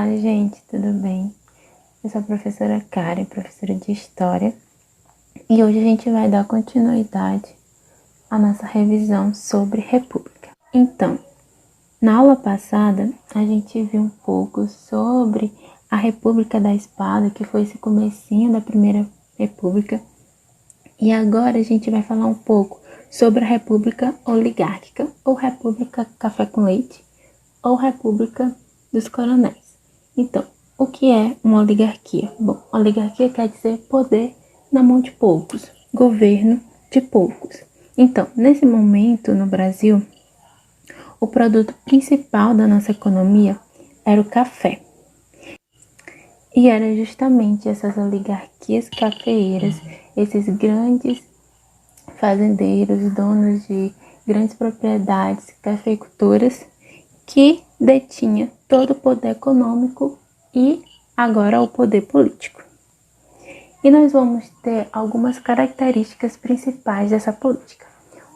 Olá, gente, tudo bem? Eu sou a professora Karen, professora de História, e hoje a gente vai dar continuidade à nossa revisão sobre República. Então, na aula passada, a gente viu um pouco sobre a República da Espada, que foi esse comecinho da Primeira República, e agora a gente vai falar um pouco sobre a República Oligárquica, ou República Café com Leite, ou República dos Coronéis. Então, o que é uma oligarquia? Bom, oligarquia quer dizer poder na mão de poucos, governo de poucos. Então, nesse momento no Brasil, o produto principal da nossa economia era o café. E era justamente essas oligarquias cafeeiras, esses grandes fazendeiros, donos de grandes propriedades, cafeicultoras, que detinha todo o poder econômico e agora o poder político. E nós vamos ter algumas características principais dessa política.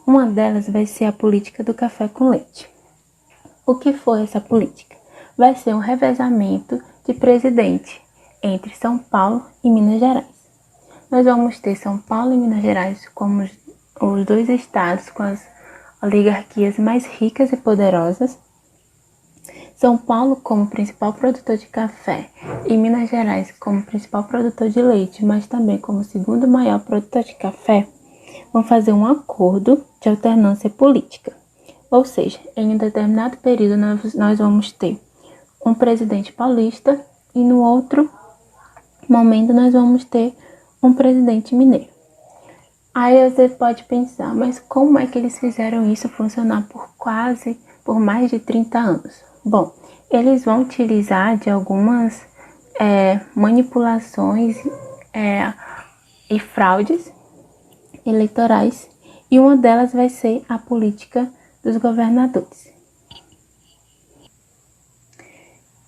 Uma delas vai ser a política do café com leite. O que foi essa política? Vai ser um revezamento de presidente entre São Paulo e Minas Gerais. Nós vamos ter São Paulo e Minas Gerais como os dois estados com as oligarquias mais ricas e poderosas. São Paulo como principal produtor de café e Minas Gerais como principal produtor de leite, mas também como segundo maior produtor de café, vão fazer um acordo de alternância política. Ou seja, em um determinado período nós vamos ter um presidente paulista e no outro momento nós vamos ter um presidente mineiro. Aí você pode pensar, mas como é que eles fizeram isso funcionar por mais de 30 anos? Bom, eles vão utilizar de algumas manipulações e fraudes eleitorais, e uma delas vai ser a política dos governadores.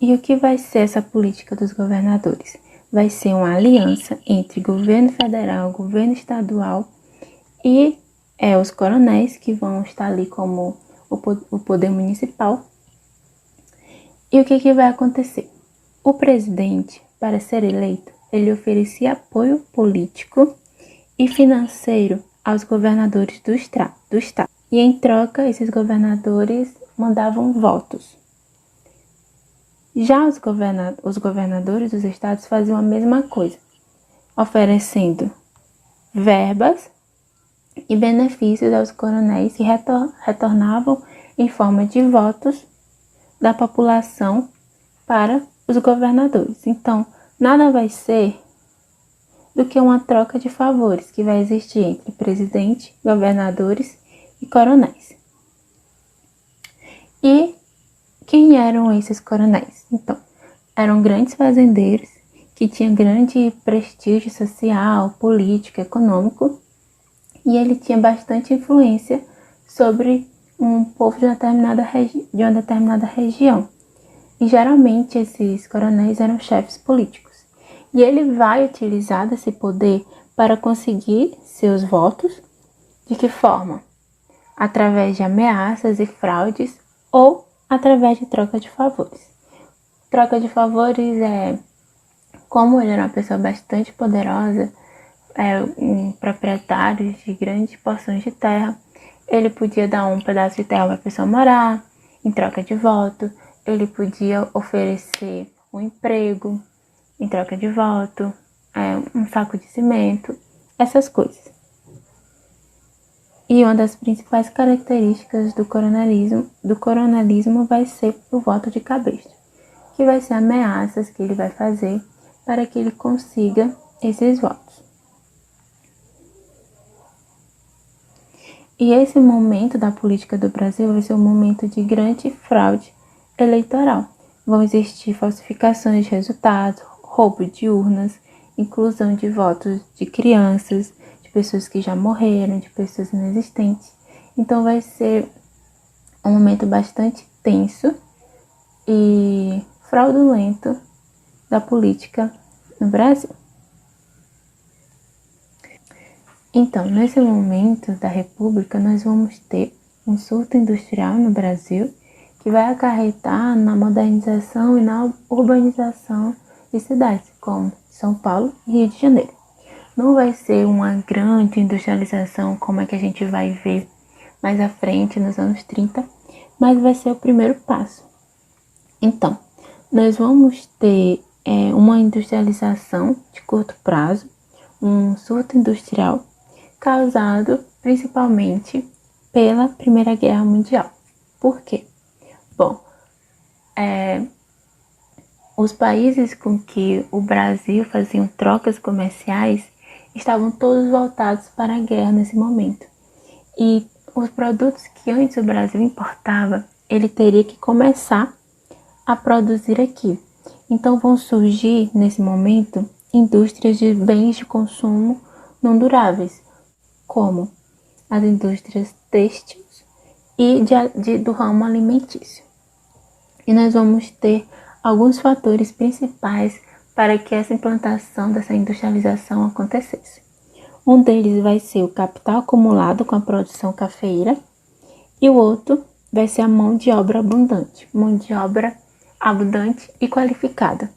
E o que vai ser essa política dos governadores? Vai ser uma aliança entre governo federal, governo estadual e os coronéis, que vão estar ali como o poder municipal. E o que vai acontecer? O presidente, para ser eleito, ele oferecia apoio político e financeiro aos governadores do estado. E em troca, esses governadores mandavam votos. Já os governadores dos estados faziam a mesma coisa, oferecendo verbas e benefícios aos coronéis que retornavam em forma de votos da população para os governadores. Então, nada vai ser do que uma troca de favores que vai existir entre presidente, governadores e coronéis. E quem eram esses coronéis? Então, eram grandes fazendeiros que tinham grande prestígio social, político, econômico, e ele tinha bastante influência sobre um povo de uma determinada região. E geralmente esses coronéis eram chefes políticos. E ele vai utilizar desse poder para conseguir seus votos. De que forma? Através de ameaças e fraudes ou através de troca de favores. Troca de favores como ele era uma pessoa bastante poderosa, um proprietário de grandes porções de terra, ele podia dar um pedaço de terra para a pessoa morar, em troca de voto. Ele podia oferecer um emprego em troca de voto, um saco de cimento, essas coisas. E uma das principais características do coronelismo vai ser o voto de cabresto, que vai ser ameaças que ele vai fazer para que ele consiga esses votos. E esse momento da política do Brasil vai ser um momento de grande fraude eleitoral. Vão existir falsificações de resultados, roubo de urnas, inclusão de votos de crianças, de pessoas que já morreram, de pessoas inexistentes. Então vai ser um momento bastante tenso e fraudulento da política no Brasil. Então, nesse momento da República, nós vamos ter um surto industrial no Brasil, que vai acarretar na modernização e na urbanização de cidades como São Paulo e Rio de Janeiro. Não vai ser uma grande industrialização como é que a gente vai ver mais à frente, nos anos 30, mas vai ser o primeiro passo. Então, nós vamos ter uma industrialização de curto prazo, um surto industrial causado principalmente pela Primeira Guerra Mundial. Por quê? Bom, os países com que o Brasil faziam trocas comerciais estavam todos voltados para a guerra nesse momento. E os produtos que antes o Brasil importava, ele teria que começar a produzir aqui. Então vão surgir, nesse momento, indústrias de bens de consumo não duráveis, como as indústrias têxteis e do ramo alimentício. E nós vamos ter alguns fatores principais para que essa implantação dessa industrialização acontecesse. Um deles vai ser o capital acumulado com a produção cafeeira e o outro vai ser a mão de obra abundante e qualificada,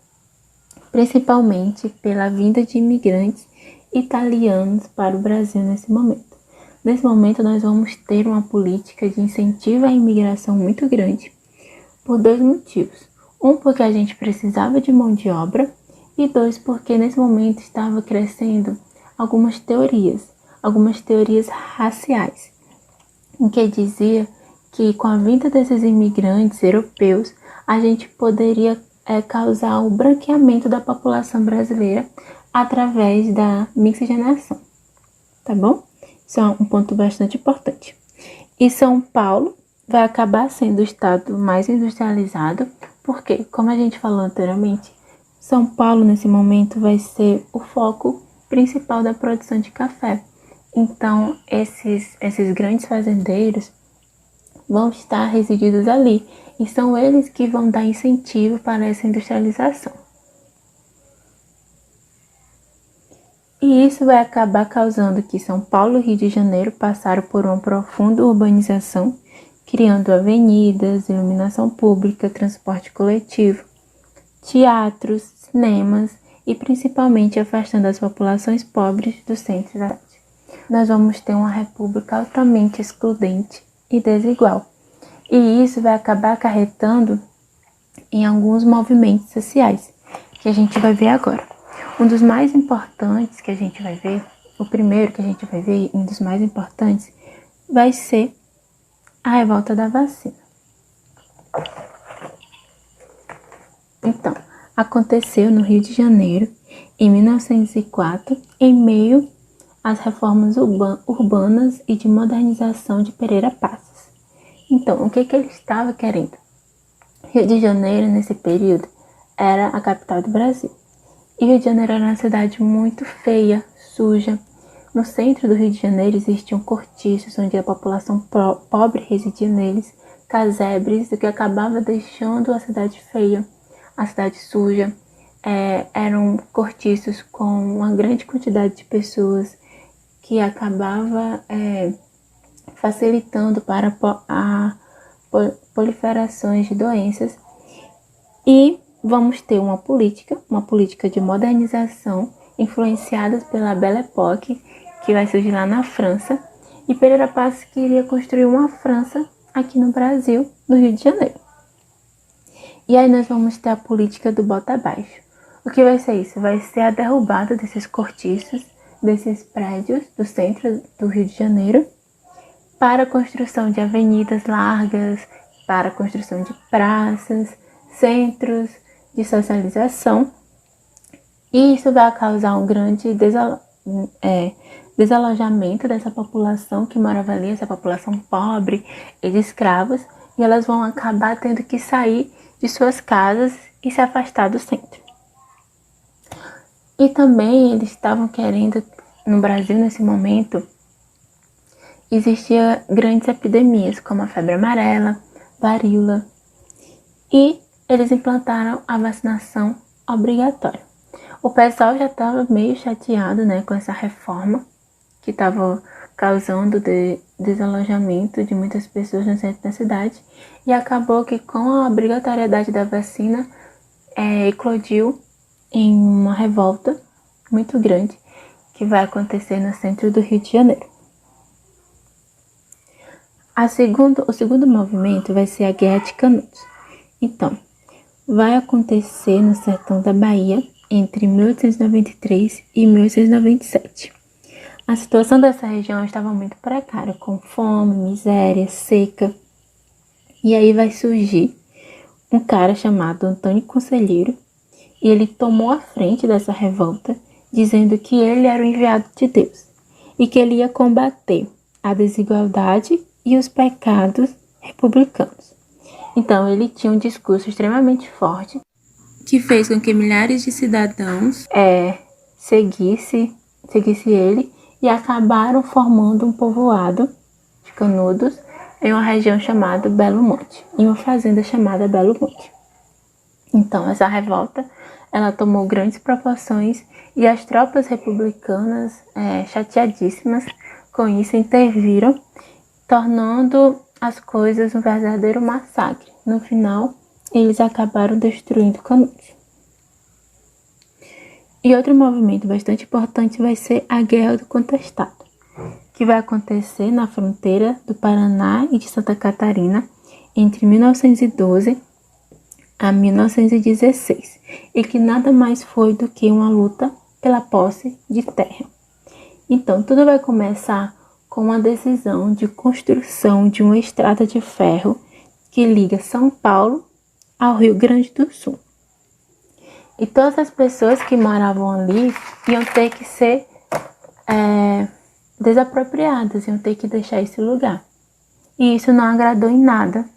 principalmente pela vinda de imigrantes italianos para o Brasil nesse momento. Nesse momento, nós vamos ter uma política de incentivo à imigração muito grande, por dois motivos. Um, porque a gente precisava de mão de obra, e dois, porque nesse momento estava crescendo algumas teorias raciais, em que dizia que com a vinda desses imigrantes europeus, a gente poderia causar o branqueamento da população brasileira através da miscigenação, tá bom? Isso é um ponto bastante importante. E São Paulo vai acabar sendo o estado mais industrializado, porque, como a gente falou anteriormente, São Paulo nesse momento vai ser o foco principal da produção de café. Então, esses grandes fazendeiros vão estar resididos ali, e são eles que vão dar incentivo para essa industrialização. E isso vai acabar causando que São Paulo e Rio de Janeiro passaram por uma profunda urbanização, criando avenidas, iluminação pública, transporte coletivo, teatros, cinemas e principalmente afastando as populações pobres do centro da cidade. Nós vamos ter uma república altamente excludente e desigual. E isso vai acabar acarretando em alguns movimentos sociais, que a gente vai ver agora. Um dos mais importantes que a gente vai ver, o primeiro que a gente vai ver, um dos mais importantes, vai ser a revolta da vacina. Então, aconteceu no Rio de Janeiro, em 1904, em meio às reformas urbanas e de modernização de Pereira Passos. Então, o que ele estava querendo? Rio de Janeiro, nesse período, era a capital do Brasil. E Rio de Janeiro era uma cidade muito feia, suja. No centro do Rio de Janeiro existiam cortiços onde a população pobre residia neles, casebres, o que acabava deixando a cidade feia, a cidade suja. Eram cortiços com uma grande quantidade de pessoas que acabava facilitando para a proliferações de doenças. E vamos ter uma política de modernização influenciada pela Belle Époque, que vai surgir lá na França, e Pereira Passos queria construir uma França aqui no Brasil, no Rio de Janeiro. E aí nós vamos ter a política do bota abaixo. O que vai ser isso? Vai ser a derrubada desses cortiços, desses prédios do centro do Rio de Janeiro, para a construção de avenidas largas, para a construção de praças, centros de socialização. E isso vai causar um grande desalojamento dessa população que morava ali, essa população pobre e de escravos, e elas vão acabar tendo que sair de suas casas e se afastar do centro. E também eles estavam querendo, no Brasil nesse momento, existiam grandes epidemias como a febre amarela, varíola, e eles implantaram a vacinação obrigatória. O pessoal já estava meio chateado, com essa reforma que estava causando desalojamento de muitas pessoas no centro da cidade, e acabou que com a obrigatoriedade da vacina, eclodiu em uma revolta muito grande que vai acontecer no centro do Rio de Janeiro. O segundo movimento vai ser a Guerra de Canudos. Então, vai acontecer no sertão da Bahia entre 1893 e 1897. A situação dessa região estava muito precária, com fome, miséria, seca. E aí vai surgir um cara chamado Antônio Conselheiro, e ele tomou a frente dessa revolta, dizendo que ele era o enviado de Deus e que ele ia combater a desigualdade e os pecados republicanos. Então, ele tinha um discurso extremamente forte que fez com que milhares de cidadãos seguissem ele e acabaram formando um povoado de Canudos em uma região chamada Belo Monte, em uma fazenda chamada Belo Monte. Então, essa revolta, ela tomou grandes proporções e as tropas republicanas, chateadíssimas com isso, interviram, tornando as coisas um verdadeiro massacre. No final, eles acabaram destruindo Canudos. E outro movimento bastante importante vai ser a Guerra do Contestado, que vai acontecer na fronteira do Paraná e de Santa Catarina entre 1912 a 1916, e que nada mais foi do que uma luta pela posse de terra. Então, tudo vai começar com a decisão de construção de uma estrada de ferro que liga São Paulo ao Rio Grande do Sul. E todas as pessoas que moravam ali iam ter que ser desapropriadas, iam ter que deixar esse lugar. E isso não agradou em nada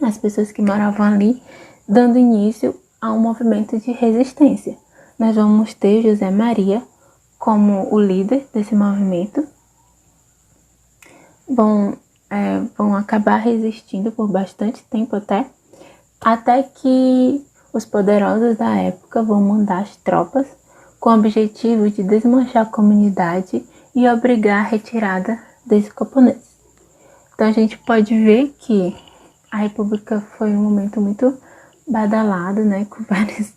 as pessoas que moravam ali, dando início a um movimento de resistência. Nós vamos ter José Maria como o líder desse movimento. Vão acabar resistindo por bastante tempo até que os poderosos da época vão mandar as tropas com o objetivo de desmanchar a comunidade e obrigar a retirada desses camponeses. Então a gente pode ver que a República foi um momento muito badalado, né, com várias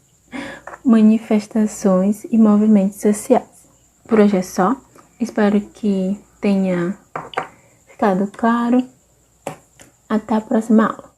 manifestações e movimentos sociais. Por hoje é só. Espero que tenha ficado claro. Até a próxima aula.